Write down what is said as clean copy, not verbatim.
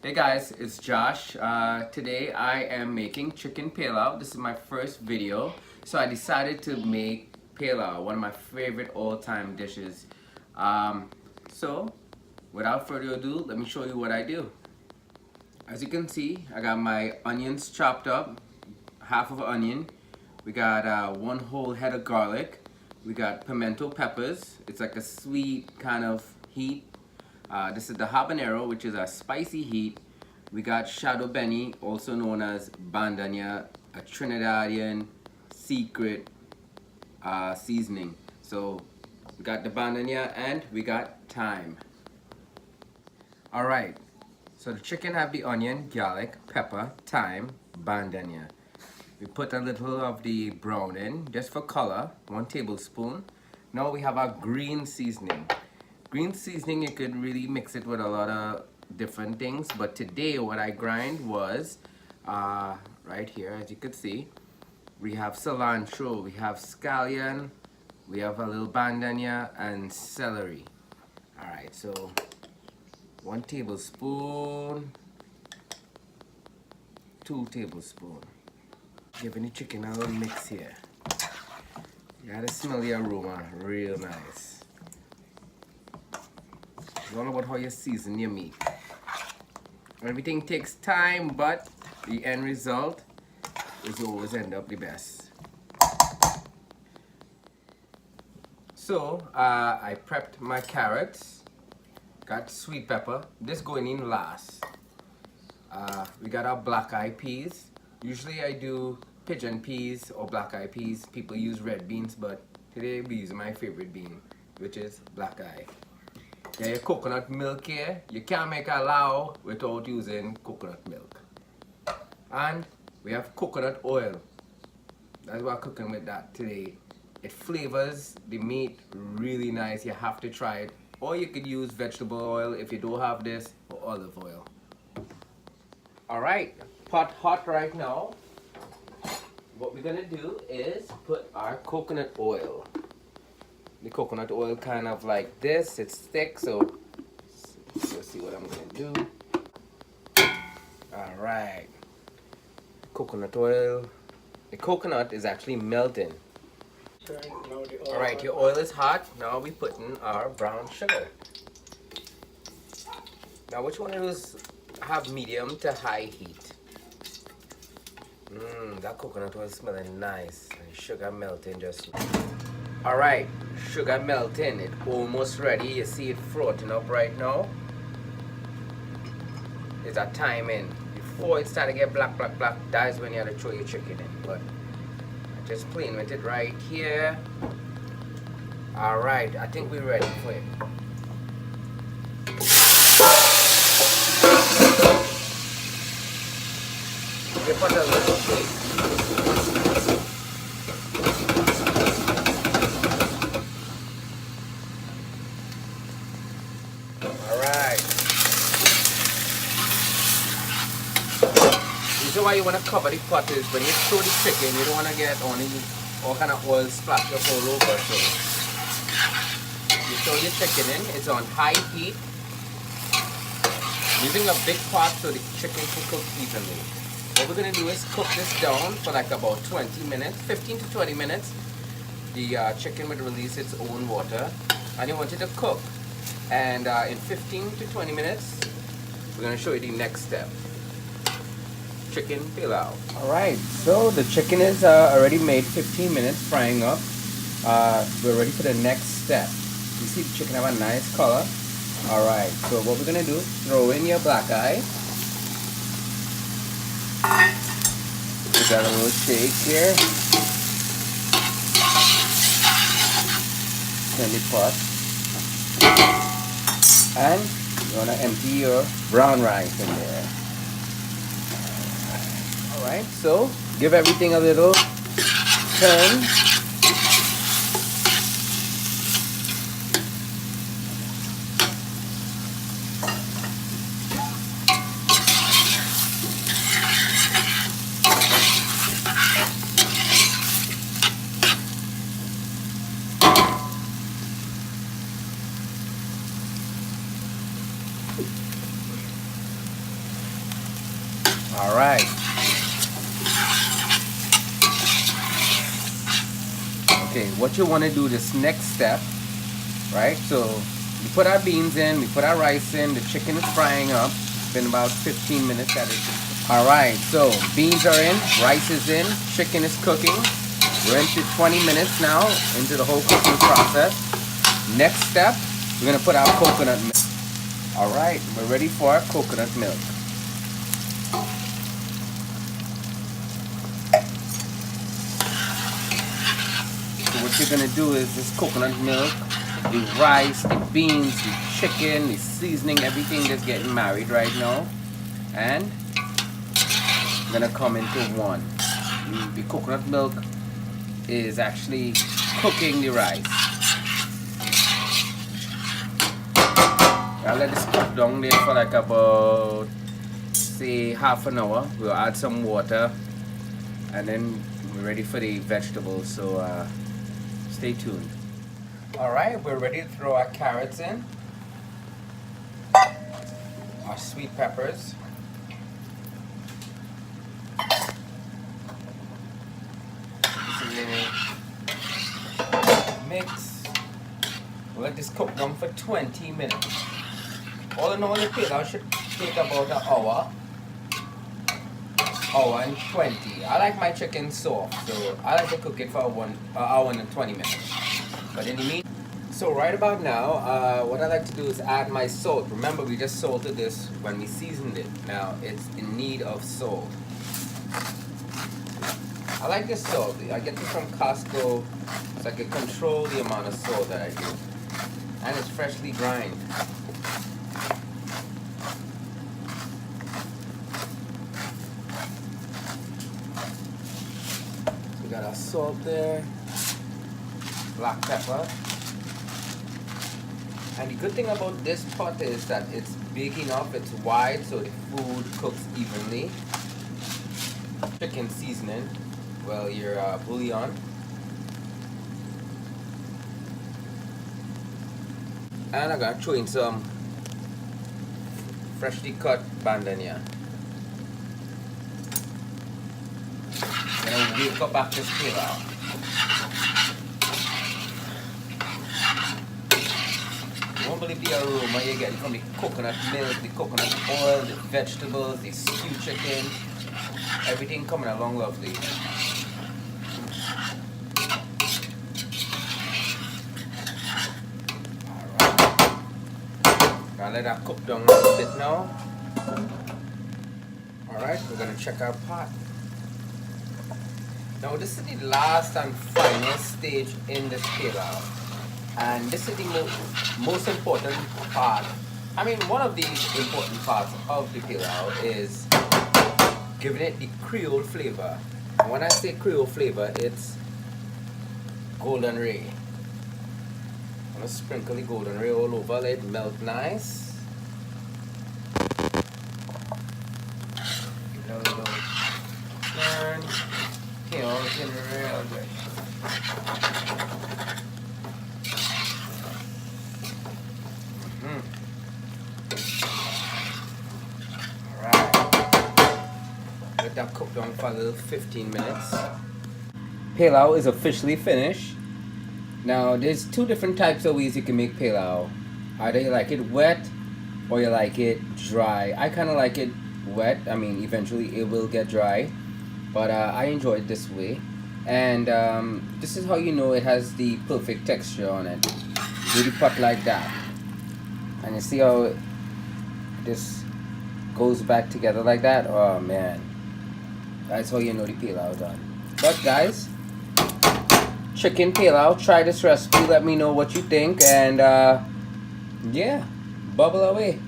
Hey guys, it's Josh. Today I am making chicken pelau. This is my first video, so I decided to make pelau, one of my favorite all-time dishes. So, without further ado, let me show you what I do. As you can see, I got my onions chopped up, half of an onion. We got one whole head of garlic. We got pimento peppers. It's like a sweet kind of heat. This is the habanero, which is a spicy heat. We got shadow benny, also known as bandanya, a Trinidadian secret seasoning. So we got the bandanya and we got thyme. All right, so the chicken have the onion, garlic, pepper, thyme, bandanya. We put a little of the brown in just for color, 1 tablespoon. Now we have our green seasoning. Green seasoning, you could really mix it with a lot of different things, but today what I grind was right here, as you can see. We have cilantro, we have scallion, we have a little bandanya and celery. Alright, so 1 tablespoon, 2 tablespoons. Giving the chicken a little mix here. You gotta smell the aroma real nice. It's all about how you season your meat. Everything takes time, but the end result is always end up the best. So I prepped my carrots, got sweet pepper. This going in last. We got our black eyed peas. Usually I do pigeon peas or black eyed peas. People use red beans, but today we use my favorite bean, which is black eye. Yeah, your coconut milk here. You can't make a lao without using coconut milk. And we have coconut oil. That's why I'm cooking with that today. It flavors the meat really nice. You have to try it. Or you could use vegetable oil if you don't have this, or olive oil. Alright, pot hot right now. What we're gonna do is put our coconut oil. The coconut oil kind of like this, it's thick, so let's see what I'm gonna do. Alright, coconut oil. The coconut is actually melting. Alright, your oil is hot. Now we put in our brown sugar. Now which one of those have medium to high heat? That coconut oil is smelling nice. And sugar melting just. Alright, sugar melting. It's almost ready. You see it floating up right now. There's a time in. Before it starts to get black, that is when you have to throw your chicken in. But I'm just playing with it right here. Alright, I think we're ready for it. Give it a little shake. The reason why you want to cover the pot is when you throw the chicken, you don't want to get all kind of oil splatter all over. So you throw your chicken in, it's on high heat. Using a big pot so the chicken can cook evenly. What we're going to do is cook this down for like about 20 minutes, 15 to 20 minutes. The chicken will release its own water and you want it to cook. And in 15 to 20 minutes, we're going to show you the next step. Chicken pelau. Alright, so the chicken is already made 15 minutes frying up. We're ready for the next step. You see the chicken have a nice color. Alright, so what we're gonna do, throw in your black eye. We got a little shake here. Turn the pot. And you wanna empty your brown rice in there. Alright, so give everything a little turn. All right. Okay, what you want to do this next step, right? So we put our beans in, we put our rice in, the chicken is frying up. It's been about 15 minutes that it's. All right, so beans are in, rice is in, chicken is cooking. We're into 20 minutes now into the whole cooking process. Next step, we're gonna put our coconut milk. All right, we're ready for our coconut milk. So what you're gonna do is this coconut milk, the rice, the beans, the chicken, the seasoning, everything that's getting married right now. And I'm gonna come into one. The coconut milk is actually cooking the rice. I'll let this cook down there for like about, say, half an hour. We'll add some water and then we're ready for the vegetables, so stay tuned. Alright, we're ready to throw our carrots in, our sweet peppers, just a little mix. We'll let this cook down for 20 minutes. All in all, the pilau should take about an hour and 20. I like my chicken soft, so I like to cook it for an hour and 20 minutes. But in the meantime, so right about now, what I like to do is add my salt. Remember, we just salted this when we seasoned it. Now it's in need of salt. I like this salt. I get this from Costco, so I can control the amount of salt that I do. And it's freshly grind. So we got our salt there, black pepper. And the good thing about this pot is that it's big enough, it's wide, so the food cooks evenly. Chicken seasoning, well, your bouillon. And I'm gonna throw in some freshly cut bandania. I'm gonna wake up after this pilau. You won't believe the aroma you get from the coconut milk, the coconut oil, the vegetables, the stewed chicken, everything coming along lovely. I'll let that cook down a little bit now. Alright, we're going to check our pot. Now this is the last and final stage in this pilau. And this is the most important part. I mean, one of the important parts of the pilau is giving it the Creole flavor. And when I say Creole flavor, it's golden ray. I'm gonna sprinkle the golden ray all over, let it melt nice. Give it a little turn. Okay, all looking real good. Alright. Let that cook down for a little 15 minutes. Pilau is officially finished. Now, there's two different types of ways you can make pilau. Either you like it wet or you like it dry. I kind of like it wet. I mean, eventually it will get dry, but I enjoy it this way. And this is how you know it has the perfect texture on it. Do the pot like that, and you see how this goes back together like that. Oh man, that's how you know the pilau done. But guys, chicken pilau, try this recipe, let me know what you think, and yeah, bubble away.